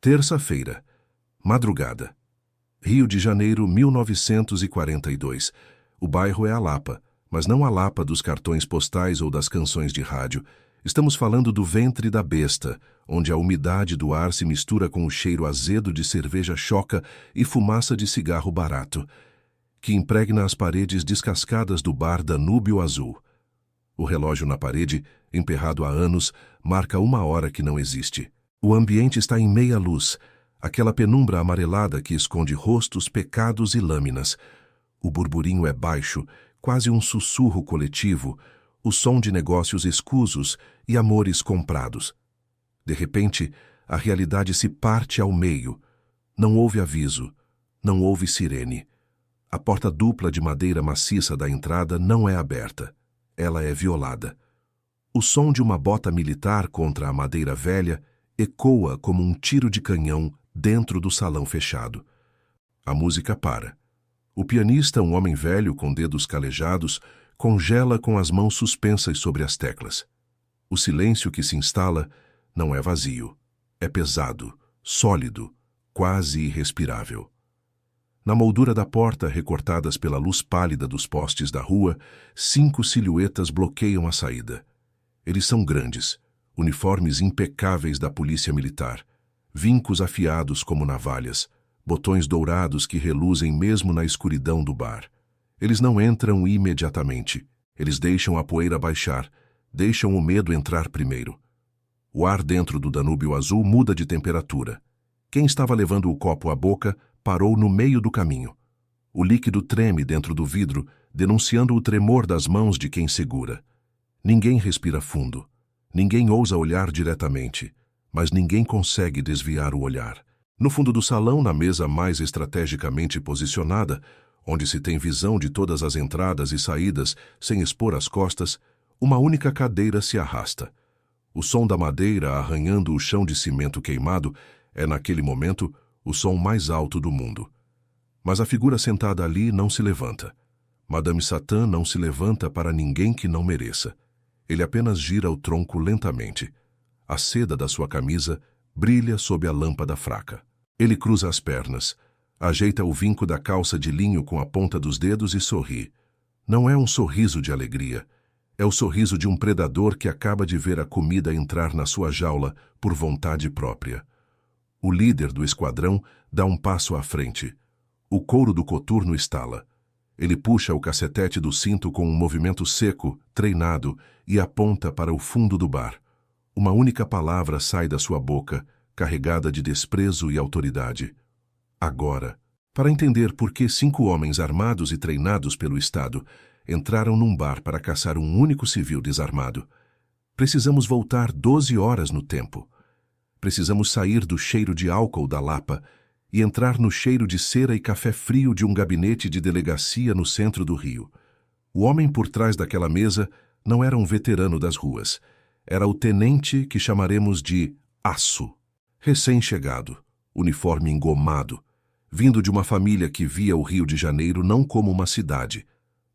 Terça-feira. Madrugada. Rio de Janeiro, 1942. O bairro é a Lapa, mas não a Lapa dos cartões postais ou das canções de rádio. Estamos falando do ventre da besta, onde a umidade do ar se mistura com o cheiro azedo de cerveja choca e fumaça de cigarro barato, que impregna as paredes descascadas do bar Danúbio Azul. O relógio na parede, emperrado há anos, marca 1 hora que não existe. O ambiente está em meia luz, aquela penumbra amarelada que esconde rostos, pecados e lâminas. O burburinho é baixo, quase um sussurro coletivo, o som de negócios escusos e amores comprados. De repente, a realidade se parte ao meio. Não houve aviso, não houve sirene. A porta dupla de madeira maciça da entrada não é aberta. Ela é violada. O som de uma bota militar contra a madeira velha ecoa como um tiro de canhão dentro do salão fechado. A música para. O pianista, um homem velho com dedos calejados, congela com as mãos suspensas sobre as teclas. O silêncio que se instala não é vazio. É pesado, sólido, quase irrespirável. Na moldura da porta, recortadas pela luz pálida dos postes da rua, 5 silhuetas bloqueiam a saída. Eles são grandes, uniformes impecáveis da polícia militar, vincos afiados como navalhas, botões dourados que reluzem mesmo na escuridão do bar. Eles não entram imediatamente. Eles deixam a poeira baixar, deixam o medo entrar primeiro. O ar dentro do Danúbio Azul muda de temperatura. Quem estava levando o copo à boca parou no meio do caminho. O líquido treme dentro do vidro, denunciando o tremor das mãos de quem segura. Ninguém respira fundo. Ninguém ousa olhar diretamente, mas ninguém consegue desviar o olhar. No fundo do salão, na mesa mais estrategicamente posicionada, onde se tem visão de todas as entradas e saídas sem expor as costas, uma única cadeira se arrasta. O som da madeira arranhando o chão de cimento queimado é, naquele momento, o som mais alto do mundo. Mas a figura sentada ali não se levanta. Madame Satã não se levanta para ninguém que não mereça. Ele apenas gira o tronco lentamente. A seda da sua camisa brilha sob a lâmpada fraca. Ele cruza as pernas, ajeita o vinco da calça de linho com a ponta dos dedos e sorri. Não é um sorriso de alegria. É o sorriso de um predador que acaba de ver a comida entrar na sua jaula por vontade própria. O líder do esquadrão dá um passo à frente. O couro do coturno estala. Ele puxa o cacetete do cinto com um movimento seco, treinado, e aponta para o fundo do bar. Uma única palavra sai da sua boca, carregada de desprezo e autoridade. Agora. Para entender por que 5 homens armados e treinados pelo Estado entraram num bar para caçar um único civil desarmado, precisamos voltar 12 horas no tempo. Precisamos sair do cheiro de álcool da Lapa e entrar no cheiro de cera e café frio de um gabinete de delegacia no centro do Rio. O homem por trás daquela mesa não era um veterano das ruas. Era o tenente que chamaremos de Aço. Recém-chegado, uniforme engomado, vindo de uma família que via o Rio de Janeiro não como uma cidade,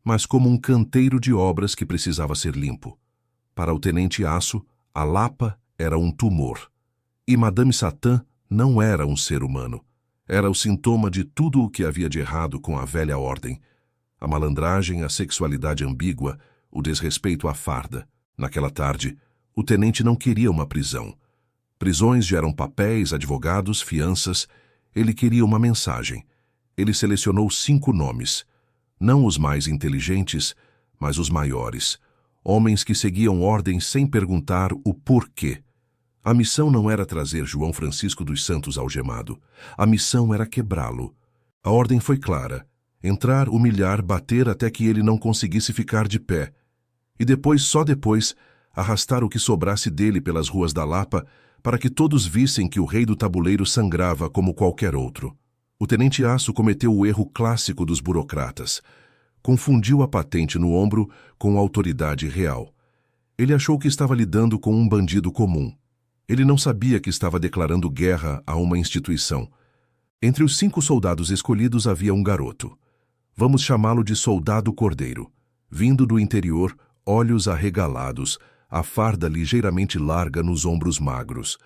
mas como um canteiro de obras que precisava ser limpo. Para o tenente Aço, a Lapa era um tumor. E Madame Satã não era um ser humano. Era o sintoma de tudo o que havia de errado com a velha ordem. A malandragem, a sexualidade ambígua, o desrespeito à farda. Naquela tarde, o tenente não queria uma prisão. Prisões geram papéis, advogados, fianças. Ele queria uma mensagem. Ele selecionou 5 nomes. Não os mais inteligentes, mas os maiores. Homens que seguiam ordens sem perguntar o porquê. A missão não era trazer João Francisco dos Santos algemado. A missão era quebrá-lo. A ordem foi clara. Entrar, humilhar, bater até que ele não conseguisse ficar de pé. E depois, só depois, arrastar o que sobrasse dele pelas ruas da Lapa para que todos vissem que o rei do tabuleiro sangrava como qualquer outro. O tenente Aço cometeu o erro clássico dos burocratas. Confundiu a patente no ombro com a autoridade real. Ele achou que estava lidando com um bandido comum. Ele não sabia que estava declarando guerra a uma instituição. Entre os 5 soldados escolhidos havia um garoto. Vamos chamá-lo de Soldado Cordeiro. Vindo do interior, olhos arregalados, a farda ligeiramente larga nos ombros magros.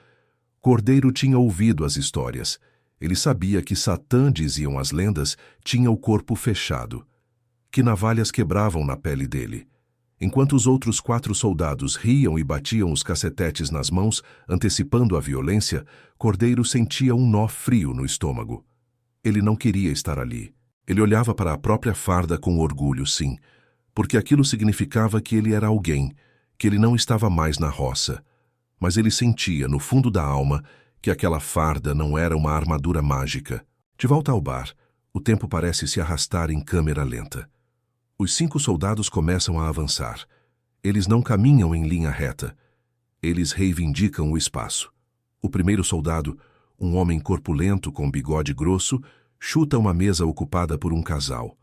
Cordeiro tinha ouvido as histórias. Ele sabia que Satã, diziam as lendas, tinha o corpo fechado, que navalhas quebravam na pele dele. Enquanto os outros 4 soldados riam e batiam os cacetetes nas mãos, antecipando a violência, Cordeiro sentia um nó frio no estômago. Ele não queria estar ali. Ele olhava para a própria farda com orgulho, sim, porque aquilo significava que ele era alguém, que ele não estava mais na roça. Mas ele sentia, no fundo da alma, que aquela farda não era uma armadura mágica. De volta ao bar, o tempo parece se arrastar em câmera lenta. Os 5 soldados começam a avançar. Eles não caminham em linha reta. Eles reivindicam o espaço. O primeiro soldado, um homem corpulento com bigode grosso, chuta uma mesa ocupada por um casal.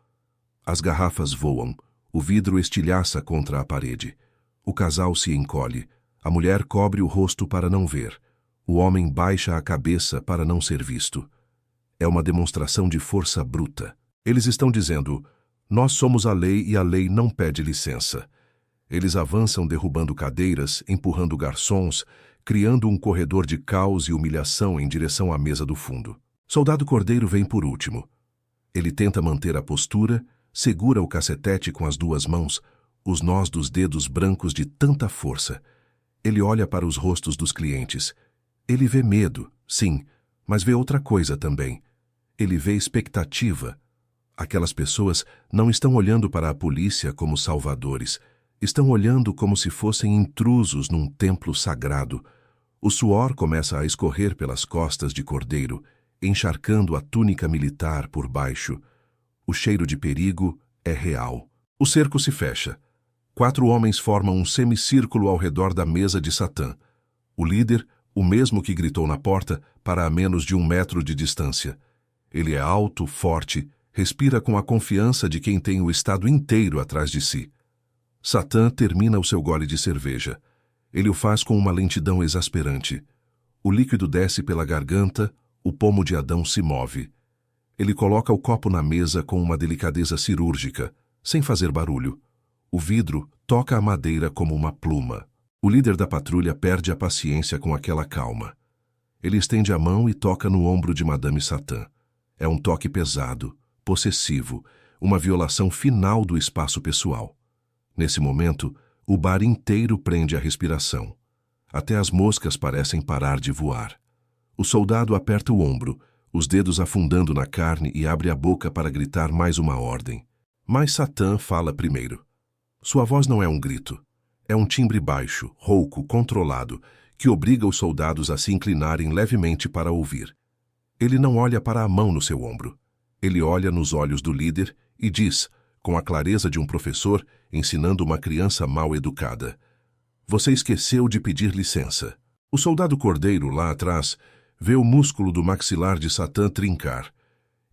As garrafas voam. O vidro estilhaça contra a parede. O casal se encolhe. A mulher cobre o rosto para não ver. O homem baixa a cabeça para não ser visto. É uma demonstração de força bruta. Eles estão dizendo: nós somos a lei e a lei não pede licença. Eles avançam derrubando cadeiras, empurrando garçons, criando um corredor de caos e humilhação em direção à mesa do fundo. Soldado Cordeiro vem por último. Ele tenta manter a postura, segura o cacetete com as 2 mãos, os nós dos dedos brancos de tanta força. Ele olha para os rostos dos clientes. Ele vê medo, sim, mas vê outra coisa também. Ele vê expectativa. Aquelas pessoas não estão olhando para a polícia como salvadores. Estão olhando como se fossem intrusos num templo sagrado. O suor começa a escorrer pelas costas de Cordeiro, encharcando a túnica militar por baixo. O cheiro de perigo é real. O cerco se fecha. 4 homens formam um semicírculo ao redor da mesa de Satã. O líder, o mesmo que gritou na porta, para a menos de 1 metro de distância. Ele é alto, forte, respira com a confiança de quem tem o estado inteiro atrás de si. Satã termina o seu gole de cerveja. Ele o faz com uma lentidão exasperante. O líquido desce pela garganta, o pomo de Adão se move. Ele coloca o copo na mesa com uma delicadeza cirúrgica, sem fazer barulho. O vidro toca a madeira como uma pluma. O líder da patrulha perde a paciência com aquela calma. Ele estende a mão e toca no ombro de Madame Satã. É um toque pesado, possessivo, uma violação final do espaço pessoal. Nesse momento, o bar inteiro prende a respiração. Até as moscas parecem parar de voar. O soldado aperta o ombro, os dedos afundando na carne e abre a boca para gritar mais uma ordem. Mas Satã fala primeiro. Sua voz não é um grito. É um timbre baixo, rouco, controlado, que obriga os soldados a se inclinarem levemente para ouvir. Ele não olha para a mão no seu ombro. Ele olha nos olhos do líder e diz, com a clareza de um professor ensinando uma criança mal educada: você esqueceu de pedir licença. O soldado Cordeiro, lá atrás, vê o músculo do maxilar de Satã trincar.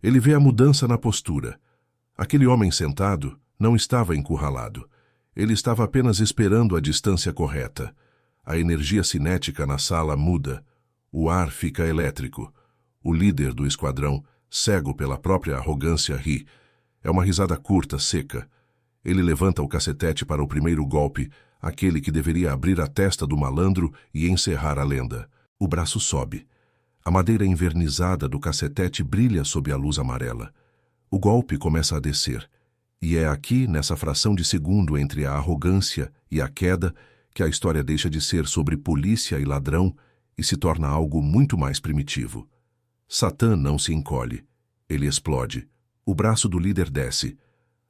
Ele vê a mudança na postura. Aquele homem sentado não estava encurralado. Ele estava apenas esperando a distância correta. A energia cinética na sala muda. O ar fica elétrico. O líder do esquadrão, cego pela própria arrogância, ri. É uma risada curta, seca. Ele levanta o cacetete para o primeiro golpe, aquele que deveria abrir a testa do malandro e encerrar a lenda. O braço sobe. A madeira envernizada do cacetete brilha sob a luz amarela. O golpe começa a descer. E é aqui, nessa fração de segundo entre a arrogância e a queda, que a história deixa de ser sobre polícia e ladrão e se torna algo muito mais primitivo. Satã não se encolhe. Ele explode. O braço do líder desce.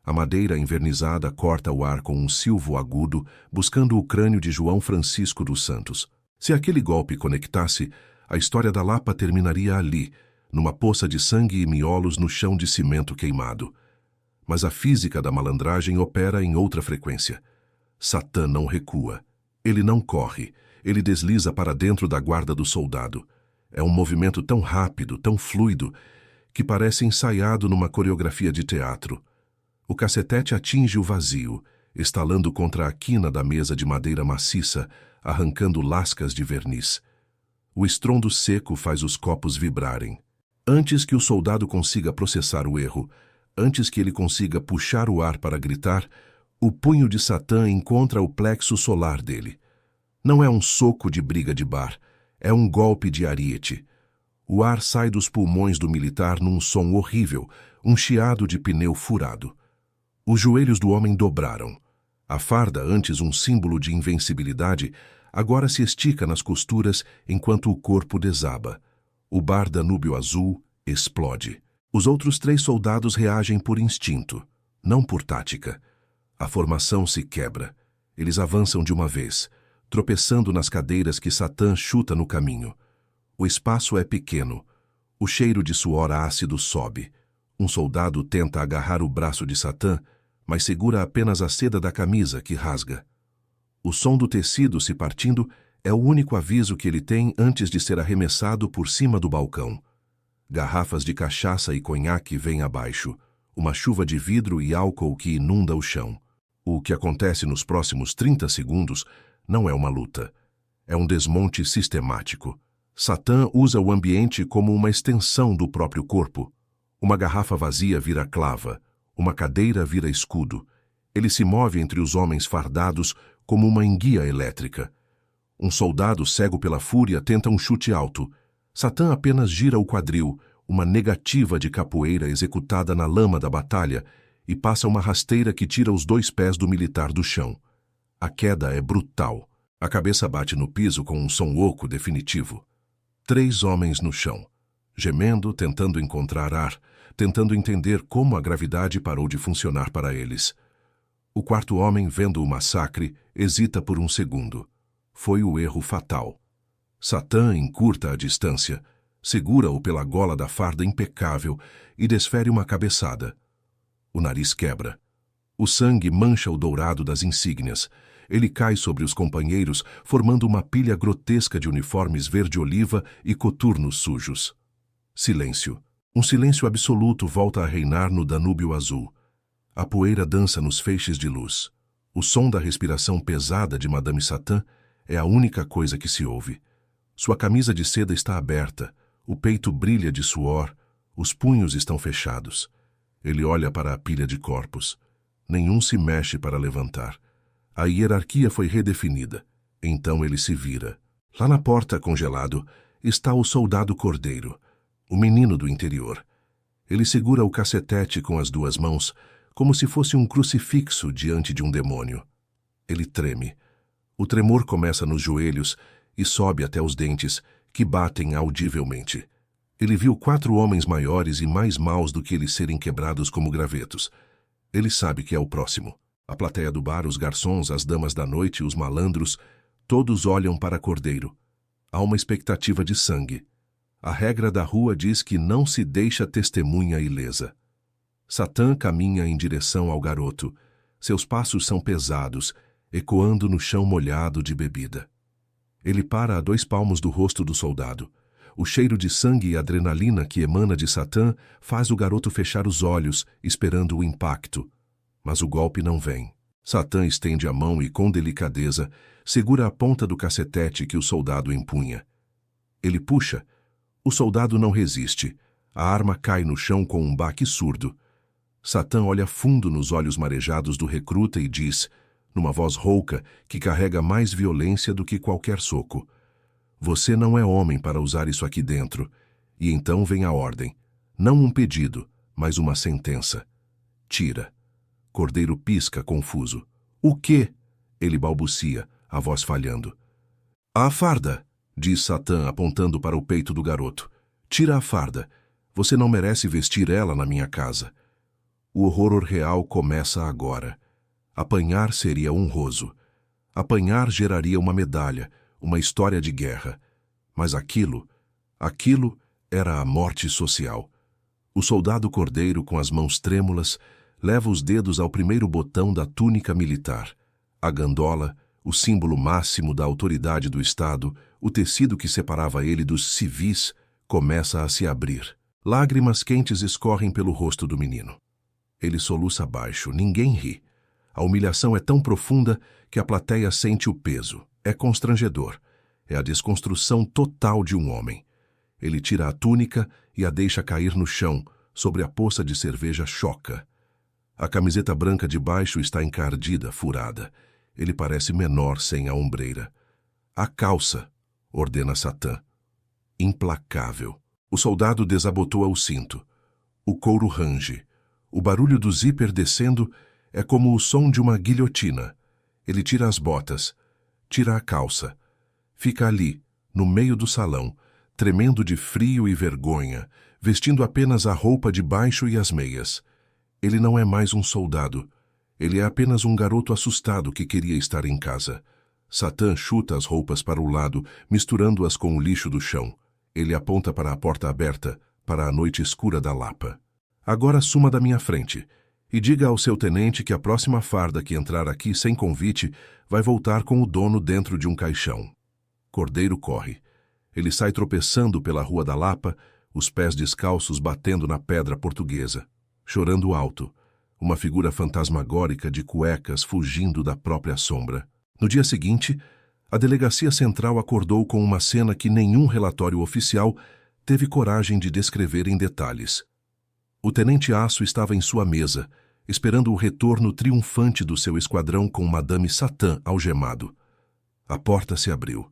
A madeira envernizada corta o ar com um silvo agudo, buscando o crânio de João Francisco dos Santos. Se aquele golpe conectasse, a história da Lapa terminaria ali, numa poça de sangue e miolos no chão de cimento queimado. Mas a física da malandragem opera em outra frequência. Satã não recua. Ele não corre. Ele desliza para dentro da guarda do soldado. É um movimento tão rápido, tão fluido, que parece ensaiado numa coreografia de teatro. O cacetete atinge o vazio, estalando contra a quina da mesa de madeira maciça, arrancando lascas de verniz. O estrondo seco faz os copos vibrarem. Antes que o soldado consiga processar o erro, antes que ele consiga puxar o ar para gritar, o punho de Satã encontra o plexo solar dele. Não é um soco de briga de bar, É um golpe de ariete. O ar sai dos pulmões do militar num som horrível, um chiado de pneu furado. Os joelhos do homem dobraram. A farda, antes um símbolo de invencibilidade, agora se estica nas costuras enquanto o corpo desaba. O bar Danúbio Azul explode. Os outros 3 soldados reagem por instinto, não por tática. A formação se quebra. Eles avançam de uma vez, tropeçando nas cadeiras que Satã chuta no caminho. O espaço é pequeno. O cheiro de suor ácido sobe. Um soldado tenta agarrar o braço de Satã, mas segura apenas a seda da camisa, que rasga. O som do tecido se partindo é o único aviso que ele tem antes de ser arremessado por cima do balcão. Garrafas de cachaça e conhaque vêm abaixo, uma chuva de vidro e álcool que inunda o chão. O que acontece nos próximos 30 segundos não é uma luta. É um desmonte sistemático. Satã usa o ambiente como uma extensão do próprio corpo. Uma garrafa vazia vira clava, uma cadeira vira escudo. Ele se move entre os homens fardados como uma enguia elétrica. Um soldado cego pela fúria tenta um chute alto. Satã apenas gira o quadril, uma negativa de capoeira executada na lama da batalha, e passa uma rasteira que tira os 2 pés do militar do chão. A queda é brutal. A cabeça bate no piso com um som oco definitivo. 3 homens no chão, gemendo, tentando encontrar ar, tentando entender como a gravidade parou de funcionar para eles. O 4º homem, vendo o massacre, hesita por um segundo. Foi o erro fatal. Satã encurta a distância, segura-o pela gola da farda impecável e desfere uma cabeçada. O nariz quebra. O sangue mancha o dourado das insígnias. Ele cai sobre os companheiros, formando uma pilha grotesca de uniformes verde-oliva e coturnos sujos. Silêncio. Um silêncio absoluto volta a reinar no Danúbio Azul. A poeira dança nos feixes de luz. O som da respiração pesada de Madame Satã é a única coisa que se ouve. Sua camisa de seda está aberta, o peito brilha de suor, os punhos estão fechados. Ele olha para a pilha de corpos. Nenhum se mexe para levantar. A hierarquia foi redefinida. Então ele se vira. Lá na porta, congelado, está o soldado Cordeiro, o menino do interior. Ele segura o cacetete com as 2 mãos, como se fosse um crucifixo diante de um demônio. Ele treme. O tremor começa nos joelhos e sobe até os dentes, que batem audivelmente. Ele viu 4 homens maiores e mais maus do que eles serem quebrados como gravetos. Ele sabe que é o próximo. A plateia do bar, os garçons, as damas da noite, os malandros, todos olham para Cordeiro. Há uma expectativa de sangue. A regra da rua diz que não se deixa testemunha ilesa. Satã caminha em direção ao garoto. Seus passos são pesados, ecoando no chão molhado de bebida. Ele para a 2 palmos do rosto do soldado. O cheiro de sangue e adrenalina que emana de Satã faz o garoto fechar os olhos, esperando o impacto. Mas o golpe não vem. Satã estende a mão e, com delicadeza, segura a ponta do cacetete que o soldado empunha. Ele puxa. O soldado não resiste. A arma cai no chão com um baque surdo. Satã olha fundo nos olhos marejados do recruta e diz, numa voz rouca que carrega mais violência do que qualquer soco: "Você não é homem para usar isso aqui dentro." E então vem a ordem. Não um pedido, mas uma sentença. Tira. Cordeiro pisca, confuso. "O quê?" Ele balbucia, a voz falhando. "A farda", diz Satã, apontando para o peito do garoto. "Tira a farda. Você não merece vestir ela na minha casa." O horror real começa agora. Apanhar seria honroso. Apanhar geraria uma medalha, uma história de guerra. Mas aquilo era a morte social. O soldado Cordeiro, com as mãos trêmulas, leva os dedos ao primeiro botão da túnica militar. A gandola, o símbolo máximo da autoridade do Estado, o tecido que separava ele dos civis, começa a se abrir. Lágrimas quentes escorrem pelo rosto do menino. Ele soluça baixo, ninguém ri. A humilhação é tão profunda que a plateia sente o peso. É constrangedor. É a desconstrução total de um homem. Ele tira a túnica e a deixa cair no chão, sobre a poça de cerveja choca. A camiseta branca de baixo está encardida, furada. Ele parece menor sem a ombreira. A calça. ordena Satã. Implacável. O soldado desabotoa o cinto. O couro range. O barulho do zíper descendo é como o som de uma guilhotina. Ele tira as botas, tira a calça. Fica ali, no meio do salão, tremendo de frio e vergonha, vestindo apenas a roupa de baixo e as meias. Ele não é mais um soldado. Ele é apenas um garoto assustado que queria estar em casa. Satã chuta as roupas para o lado, misturando-as com o lixo do chão. Ele aponta para a porta aberta, para a noite escura da Lapa. Agora suma da minha frente e diga ao seu tenente que a próxima farda que entrar aqui sem convite vai voltar com o dono dentro de um caixão. Cordeiro corre. Ele sai tropeçando pela Rua da Lapa, os pés descalços batendo na pedra portuguesa, chorando alto, uma figura fantasmagórica de cuecas fugindo da própria sombra. No dia seguinte, a Delegacia Central acordou com uma cena que nenhum relatório oficial teve coragem de descrever em detalhes. O tenente Aço estava em sua mesa, esperando o retorno triunfante do seu esquadrão com Madame Satã algemado. A porta se abriu.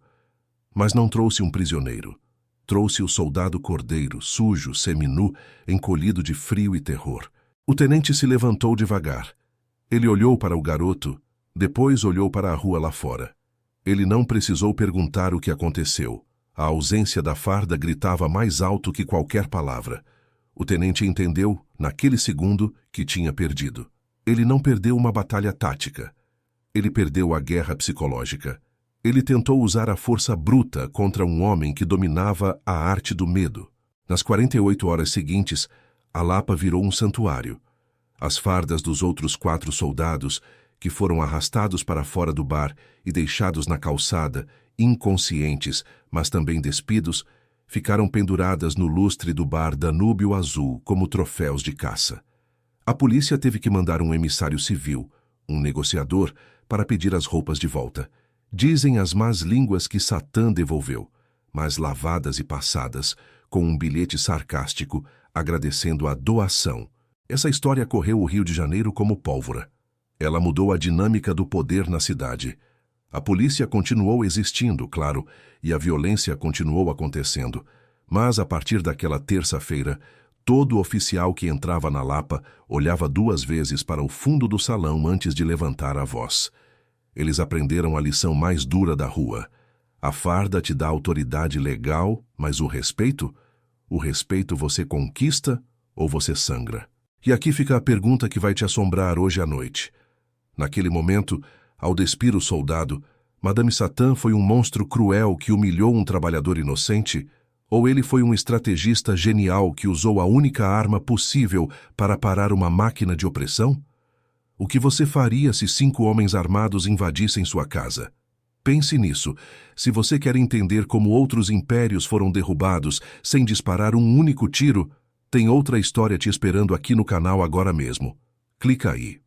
Mas não trouxe um prisioneiro. Trouxe o soldado Cordeiro, sujo, seminu, encolhido de frio e terror. O tenente se levantou devagar. Ele olhou para o garoto, depois olhou para a rua lá fora. Ele não precisou perguntar o que aconteceu. A ausência da farda gritava mais alto que qualquer palavra. O tenente entendeu, naquele segundo, que tinha perdido. Ele não perdeu uma batalha tática. Ele perdeu a guerra psicológica. Ele tentou usar a força bruta contra um homem que dominava a arte do medo. Nas 48 horas seguintes, a Lapa virou um santuário. As fardas dos outros 4 soldados, que foram arrastados para fora do bar e deixados na calçada, inconscientes, mas também despidos, ficaram penduradas no lustre do bar Danúbio Azul como troféus de caça. A polícia teve que mandar um emissário civil, um negociador, para pedir as roupas de volta. Dizem as más línguas que Satã devolveu, mas lavadas e passadas, com um bilhete sarcástico, agradecendo a doação. Essa história correu o Rio de Janeiro como pólvora. Ela mudou a dinâmica do poder na cidade. A polícia continuou existindo, claro, e a violência continuou acontecendo. Mas, a partir daquela terça-feira, todo oficial que entrava na Lapa olhava 2 vezes para o fundo do salão antes de levantar a voz. Eles aprenderam a lição mais dura da rua. A farda te dá autoridade legal, mas o respeito? O respeito você conquista ou você sangra? E aqui fica a pergunta que vai te assombrar hoje à noite. Naquele momento, ao despir o soldado, Madame Satã foi um monstro cruel que humilhou um trabalhador inocente? Ou ele foi um estrategista genial que usou a única arma possível para parar uma máquina de opressão? O que você faria se 5 homens armados invadissem sua casa? Pense nisso, se você quer entender como outros impérios foram derrubados sem disparar um único tiro, tem outra história te esperando aqui no canal agora mesmo. Clica aí.